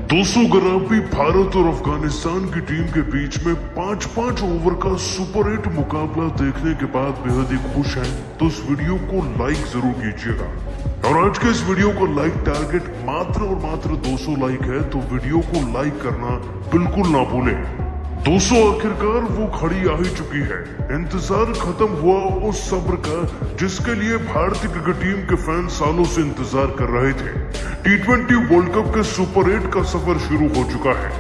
दोस्तों, अगर आप भी भारत और अफगानिस्तान की टीम के बीच में 5-5 ओवर का सुपर हिट मुकाबला देखने के बाद बेहद ही खुश हैं, तो इस वीडियो को लाइक जरूर कीजिएगा। और आज के इस वीडियो का लाइक टारगेट मात्र और मात्र 200 लाइक है, तो वीडियो को लाइक करना बिल्कुल ना भूलें। दोस्तों, आखिरकार वो घड़ी आ ही चुकी है। इंतजार खत्म हुआ उस सब्र का जिसके लिए भारतीय क्रिकेट टीम के फैन सालों से इंतजार कर रहे थे। T20 वर्ल्ड कप के सुपर 8 का सफर शुरू हो चुका है।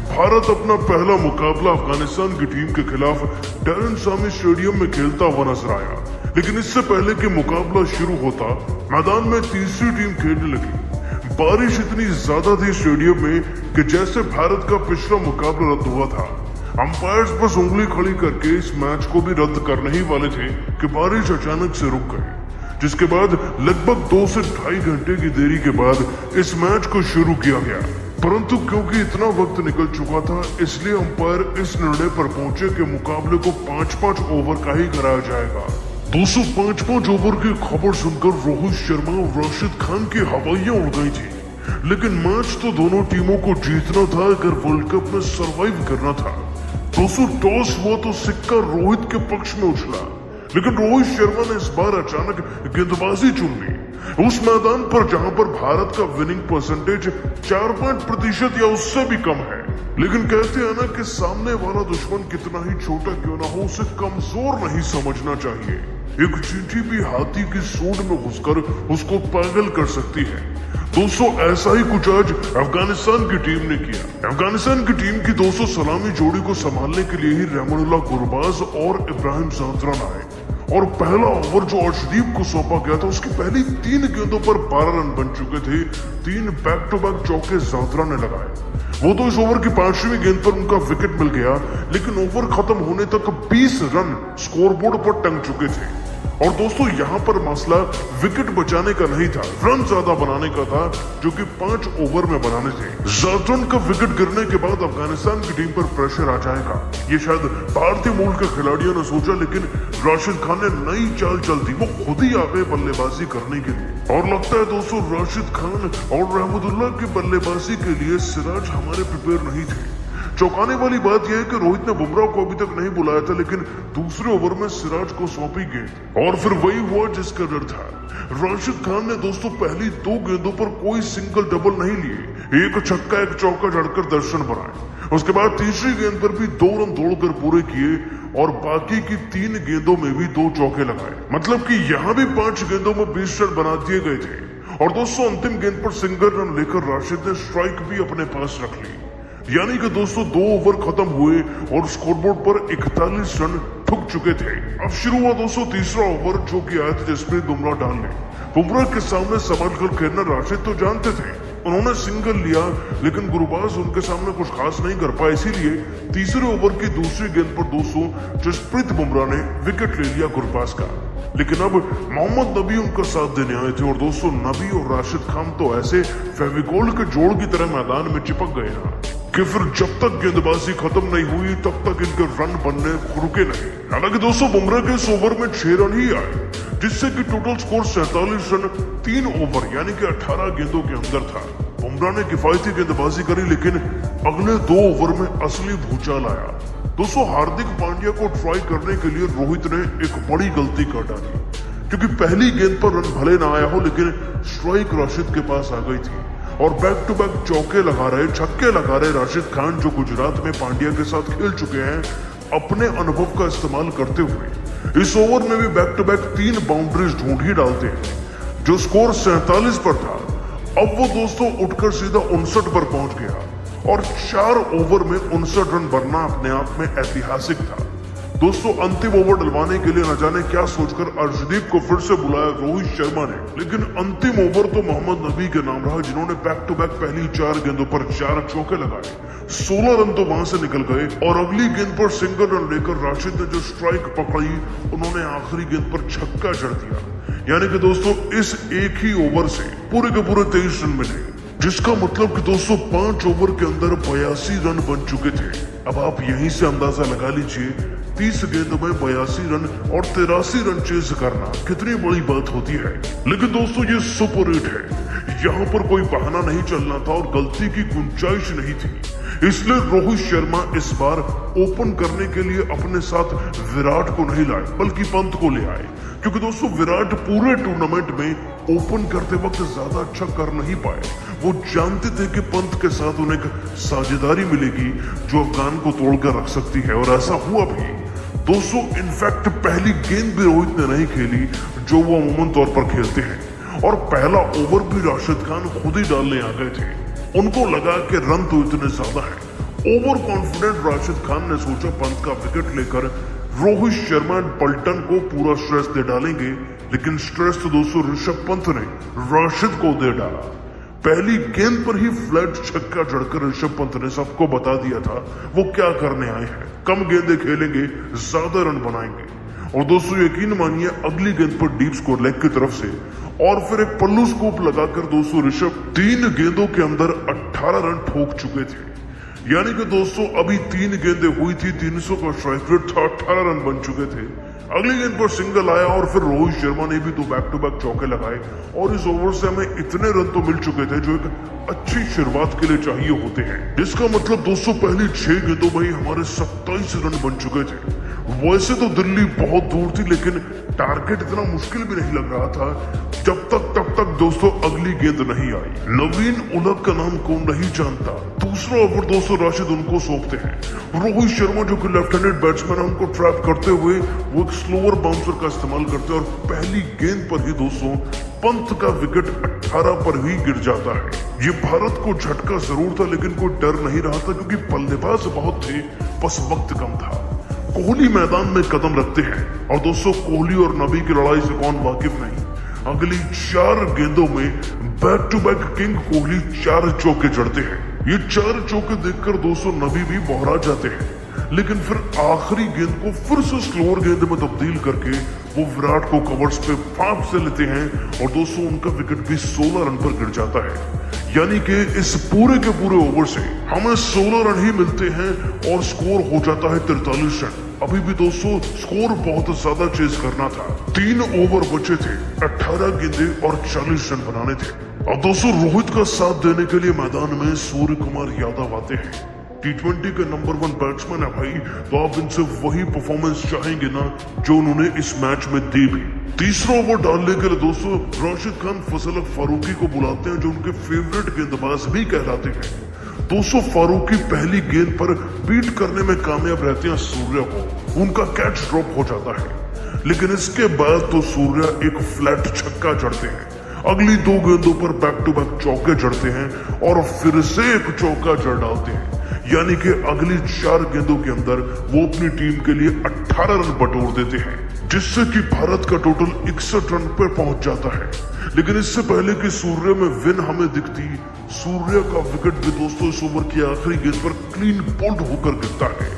भारत अपना पहला मुकाबला अफगानिस्तान की टीम के खिलाफ डैरेन सामी स्टेडियम में खेलता हुआ नजर आया, लेकिन इससे पहले कि मुकाबला शुरू होता मैदान में तीसरी टीम खेलने लगी। बारिश इतनी ज्यादा थी स्टेडियम में कि जैसे भारत का पिछला मुकाबला रद्द हुआ था। अंपायर्स बस उंगली खड़ी करके इस मैच को भी रद्द करने ही वाले थे कि बारिश अचानक से रुक गई, जिसके बाद लगभग 2 से 2.5 घंटे की देरी के बाद इस मैच को शुरू किया गया। परंतु क्योंकि इतना वक्त निकल चुका था, इसलिए अंपायर इस निर्णय पर पहुंचे कि मुकाबले को 5-5 ओवर का ही कराया जाएगा। 205 ओवर की खबर सुनकर रोहित शर्मा और राशिद खान की हवाइयां उड़ गई थी, लेकिन मैच तो दोनों टीमों को जीतना था अगर वर्ल्ड कप में सरवाइव करना था। दोस्तों, टॉस हुआ तो सिक्का रोहित के पक्ष में उछला, लेकिन रोहित शर्मा ने इस बार अचानक गेंदबाजी चुन ली उस मैदान पर जहां पर भारत का विनिंग परसेंटेज 4% या उससे भी कम है। लेकिन कहते हैं ना कि सामने वाला दुश्मन कितना ही छोटा क्यों ना हो, उसे कमजोर नहीं समझना चाहिए। एक चींटी भी हाथी की सूंड में घुसकर उसको पागल कर सकती है। दोस्तों, ऐसा ही कुछ आज अफगानिस्तान की टीम ने किया। अफगानिस्तान की टीम की 200 सलामी जोड़ी को संभालने के लिए ही रहमानुल्लाह गुरबाज और इब्राहिम ज़ादरान आए, और पहला ओवर जो अर्शदीप को सौंपा गया था उसकी पहली 3 गेंदों पर 12 रन बन चुके थे। 3 बैक टू बैक चौके ज़ादरान ने लगाए। वो तो इस ओवर की 5वीं गेंद पर उनका विकेट मिल गया, लेकिन ओवर खत्म होने तक 20 रन स्कोरबोर्ड पर टंग चुके थे। और दोस्तों, यहाँ पर मसला विकेट बचाने का नहीं था, रन ज्यादा बनाने का था, जो कि 5 ओवर में बनाने थे। ज़ादरान का विकेट गिरने के बाद अफगानिस्तान की टीम पर प्रेशर आ जाएगा, ये शायद भारतीय मूल के खिलाड़ियों ने सोचा, लेकिन राशिद खान ने नई चाल चल दी। वो खुद ही आ गए बल्लेबाजी करने के लिए, और लगता है दोस्तों राशिद खान और रहमतुल्लाह की बल्लेबाजी के लिए सिराज हमारे प्रिपेयर नहीं थे। चौंकाने वाली बात यह है कि रोहित ने बुमराह को अभी तक नहीं बुलाया था, लेकिन दूसरे ओवर में सिराज को सौंपी गेंद, और फिर वही हुआ जिसका डर था। राशिद खान ने दोस्तों पहली 2 गेंदों पर कोई सिंगल डबल नहीं लिए, एक छक्का एक चौका जड़कर दर्शन बनाए। उसके बाद तीसरी गेंद पर भी 2 रन दौड़कर पूरे किए, और बाकी की 3 गेंदों में भी 2 चौके लगाए। मतलब कि यहाँ भी 5 गेंदों में 20 रन बना दिए गए थे। और दोस्तों, अंतिम गेंद पर सिंगल रन लेकर राशिद ने स्ट्राइक भी अपने पास रख ली। यानी कि दोस्तों 2 ओवर खत्म हुए और स्कोरबोर्ड पर 41 रन ठुक चुके थे। अब शुरू हुआ दोस्तों तीसरा ओवर, जो कि आया था जसप्रीत बुमराह डालने। बुमराह के सामने संभाल कर खेलना राशिद तो जानते थे, उन्होंने सिंगल लिया, लेकिन गुरबाज उनके सामने कुछ खास नहीं कर पाए। इसीलिए तीसरे ओवर की दूसरी गेंद पर दोस्तों जसप्रीत बुमराह ने विकेट ले लिया गुरबाज का। लेकिन अब मोहम्मद नबी उनका साथ देने आए थे, और दोस्तों नबी और राशिद खान तो ऐसे फेविकोल के जोड़ की तरह मैदान में चिपक गए ना कि फिर जब तक गेंदबाजी खत्म नहीं हुई तब तक इनके रन बनने रुके नहीं। हालांकि दोस्तों बुमराह के इस ओवर में 6 रन ही आए, जिससे कि टोटल स्कोर 47 रन 3 ओवर यानी कि 18 गेंदों के अंदर था। बुमराह ने किफायती गेंदबाजी करी, लेकिन अगले 2 ओवर में असली भूचाल आया। दोस्तों, हार्दिक पांड्या को ट्राई करने के लिए रोहित ने एक बड़ी गलती कर डाली, क्योंकि पहली गेंद पर रन भले ना आया हो, लेकिन स्ट्राइक राशिद के पास आ गई थी, और बैक टू बैक चौके लगा रहे, छक्के लगा रहे राशिद खान, जो गुजरात में पांड्या के साथ खेल चुके हैं, अपने अनुभव का इस्तेमाल करते हुए इस ओवर में भी बैक टू बैक 3 बाउंड्रीज ढूंढ ही डालते हैं। जो स्कोर 47 पर था, अब वो दोस्तों उठकर सीधा 59 पर पहुंच गया, और 4 ओवर में 59 रन बनना अपने आप में ऐतिहासिक था। दोस्तों, अंतिम ओवर डलवाने के लिए न जाने क्या सोचकर अर्शदीप को फिर से बुलाया रोहित शर्मा ने, लेकिन अंतिम ओवर तो मोहम्मद नबी के नाम रहा, जिन्होंने बैक टू बैक पहली 4 गेंदों पर 4 चौके लगाए। 16 रन तो वहां से निकल गए, और अगली गेंद पर सिंगल रन लेकर राशिद ने जो स्ट्राइक पकड़ी, उन्होंने आखिरी गेंद पर छक्का जड़ दिया। यानी कि दोस्तों इस एक ही ओवर से पूरे के पूरे 23 रन मिले, जिसका मतलब कि दोस्तों 5 ओवर के अंदर 82 रन बन चुके थे। अब आप यहीं से अंदाजा लगा लीजिए 30 गेंदों में 82 रन और 83 रन चेज करना कितनी बड़ी बात होती है। लेकिन दोस्तों ये सुपर 8 है, यहाँ पर कोई बहाना नहीं चलना था और गलती की गुंजाइश नहीं थी। इसलिए रोहित शर्मा इस बार ओपन करने के लिए अपने साथ विराट को नहीं लाए बल्कि पंत को ले आए, क्योंकि दोस्तों विराट पूरे टूर्नामेंट में ओपन करते वक्त ज्यादा अच्छा कर नहीं पाए। वो जानते थे कि पंत के साथ उन्हें एक साझेदारी मिलेगी जो अफगान को तोड़कर रख सकती है, और ऐसा हुआ भी। दोस्तों इनफैक्ट पहली गेंद भी रोहित ने नहीं खेली जो वो अमूमन तौर पर खेलते हैं, और पहला ओवर भी राशिद खान खुद ही डालने आ गए थे। उनको लगा कि रन तो इतने ज्यादा है। ओवर कॉन्फिडेंट राशिद खान ने सोचा पंत का विकेट लेकर रोहित शर्मा पलटन को पूरा स्ट्रेस दे डालेंगे, लेकिन स्ट्रेस तो दोस्तों ऋषभ पंत ने राशिद को दे डाला। पहली गेंद पर ही फ्लैट छक्का जड़कर ऋषभ पंत ने सबको बता दिया था वो क्या करने आए हैं। कम गेंदें खेलेंगे, ज्यादा रन बनाएंगे। और दोस्तों यकीन मानिए अगली गेंद पर डीप स्कोर लेग की तरफ से और फिर एक पल्लू स्कूप लगाकर दोस्तों ऋषभ 3 गेंदों के अंदर 18 रन ठोक चुके थे। यानी कि दोस्तों अभी 3 गेंदें हुई थी, 300 का स्ट्राइक रेट था, 18 रन बन चुके थे। अगली गेंद पर सिंगल आया और फिर रोहित शर्मा ने भी 2 बैक टू बैक चौके लगाए, और इस ओवर से हमें इतने रन तो मिल चुके थे जो एक अच्छी शुरुआत के लिए चाहिए होते हैं। जिसका मतलब दोस्तों पहली 6 गेंदों में ही हमारे 27 रन बन चुके थे। वैसे तो दिल्ली बहुत दूर थी, लेकिन टारगेट इतना मुश्किल भी नहीं लग रहा था तब तक दोस्तों अगली गेंद नहीं आई। नवीन उलग का नाम कौन नहीं जानता। दूसरा ओवर दोस्तों राशिद उनको सौंपते हैं। रोहित शर्मा जो कि लेफ्ट हैंडेड बैट्समैन है, उनको ट्रैप करते हुए वो एक स्लोअर बाउंसर का इस्तेमाल करते हैं, और पहली गेंद पर ही दोस्तों पंत का विकेट 18 पर ही गिर जाता है। ये भारत को झटका जरूर था, लेकिन कोई डर नहीं रहा था क्योंकि बल्लेबाज बहुत थे, बस वक्त कम था। कोहली मैदान में कदम रखते हैं, और दोस्तों कोहली और नबी की लड़ाई से कौन वाकिफ नहीं। अगली 4 गेंदों में back to back king Kohli 4 चौके जड़ते हैं। ये 4 चौके देखकर दोस्तों नबी भी बहरा जाते हैं, लेकिन फिर आखिरी गेंद को फिर से स्लोअर गेंद में तब्दील करके वो विराट को कवर्स पे फाप से लेते हैं, और दोस्तों उनका विकेट भी 16 रन पर गिर जाता है। यानी कि इस पूरे के पूरे ओवर से हमें 16 रन ही मिलते हैं और स्कोर हो जाता है 43 रन। अभी भी दोस्तों स्कोर बहुत ज्यादा चेज करना था। 3 ओवर बचे थे, 18 गेंदें और 40 रन बनाने थे। अब दोस्तों रोहित का साथ देने के लिए मैदान में सूर्य कुमार यादव आते हैं। T20 के नंबर 1 बैट्समैन है भाई, तो आप इनसे वही परफॉर्मेंस चाहेंगे ना जो उन्होंने इस मैच में दी भी। तीसरा ओवर डालने के लिए दोस्तों राशिद खान फैसल फारूकी को बुलाते हैं, जो उनके फेवरेट गेंदबाज भी कहलाते हैं। दोस्तों फारूकी पहली गेंद पर बीट करने में कामयाब रहते हैं सूर्या को, उनका कैच ड्रॉप हो जाता है। लेकिन इसके बाद तो सूर्या एक फ्लैट छक्का जड़ते हैं। अगली 2 गेंदों पर बैक टू बैक चौके जड़ते हैं और फिर से एक चौका जड़ डालते हैं। यानी कि अगली 4 गेंदों के अंदर वो अपनी टीम के लिए 18 रन बटोर देते हैं, जिससे कि भारत का टोटल 61 रन पर पहुंच जाता है। लेकिन इससे पहले कि सूर्य में विन हमें दिखती, सूर्य का विकेट भी दोस्तों इस ओवर की आखिरी गेंद पर क्लीन बोल्ड होकर गिरता है।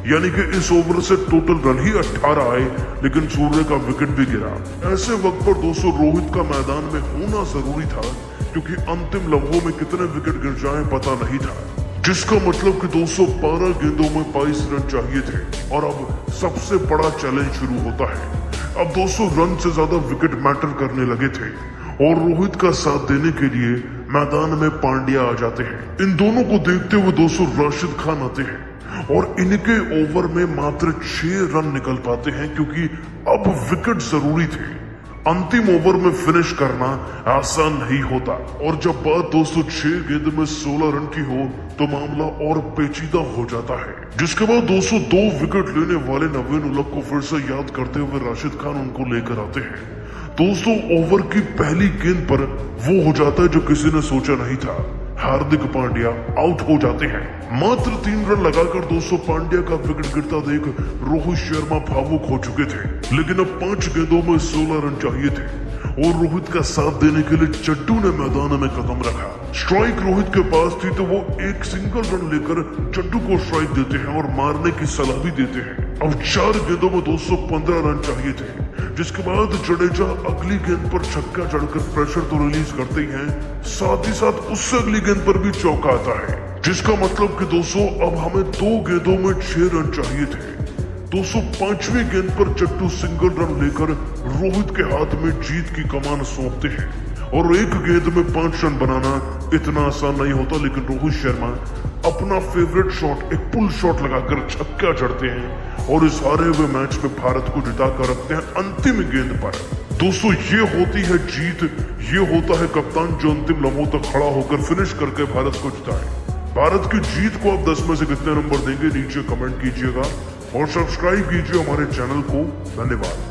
यानी कि इस ओवर से टोटल रन ही 18 आए, लेकिन सूर्य का विकेट भी गिरा। ऐसे वक्त पर दोस्तों रोहित का मैदान में होना जरूरी था, क्योंकि अंतिम लम्हों में कितने विकेट गिर जाएं पता नहीं था। जिसका मतलब कि 212 गेंदों में 22 रन चाहिए थे, और अब सबसे बड़ा चैलेंज शुरू होता है। अब 200 रन से ज्यादा विकेट मैटर करने लगे थे, और रोहित का साथ देने के लिए मैदान में पांड्या आ जाते हैं। इन दोनों को देखते हुए दोस्तों राशिद खान आते हैं, और इनके ओवर में मात्र 6 रन निकल पाते हैं, क्योंकि अब विकेट जरूरी थे। अंतिम ओवर में फिनिश करना आसान नहीं होता, और जब बात दोस्तों 6 गेंद में 16 रन की हो तो मामला और पेचीदा हो जाता है। जिसके बाद दोस्तों 2 विकेट लेने वाले नवीन उलग को फिर से याद करते हुए राशिद खान उनको लेकर आते हैं। दोस्तों ओवर की पहली गेंद पर वो हो जाता है जो किसी ने सोचा नहीं था। हार्दिक पांड्या आउट हो जाते हैं। मात्र 3 रन लगाकर दोस्तों पांड्या का विकेट गिरता देख रोहित शर्मा भावुक हो चुके थे, लेकिन अब 5 गेंदों में 16 रन चाहिए थे, और रोहित का साथ देने के लिए चड्डू ने मैदान में कदम रखा। स्ट्राइक रोहित के पास थी तो वो एक सिंगल रन लेकर चड्डू को स्ट्राइक देते हैं और मारने की सलाह भी देते हैं। अब 4 गेंदों में 215 रन चाहिए थे, जिसके बाद जडेजा अगली गेंद पर छक्का जड़कर प्रेशर तो रिलीज करते ही हैं, साथ ही साथ उससे अगली गेंद पर भी चौका आता है। जिसका मतलब कि दोस्तों अब हमें 2 गेंदों में 6 रन चाहिए थे। 205वीं गेंद पर जट्टू सिंगल रन लेकर रोहित के हाथ में जीत की कमान सौंपते हैं। और एक गेंद में 5 रन बनाना इतना आसान नहीं होता, लेकिन रोहित शर्मा अपना फेवरेट शॉट, एक पुल शॉट लगाकर छक्का जड़ते हैं और इस हारे हुए मैच में भारत को जिता कर रखते हैं अंतिम गेंद पर। दोस्तों, ये होती है जीत, ये होता है कप्तान जो अंतिम लम्हों तक खड़ा होकर फिनिश करके भारत को जिताए। भारत की जीत को आप 10 में से कितने नंबर देंगे, नीचे कमेंट कीजिएगा और सब्सक्राइब कीजिए हमारे चैनल को। धन्यवाद।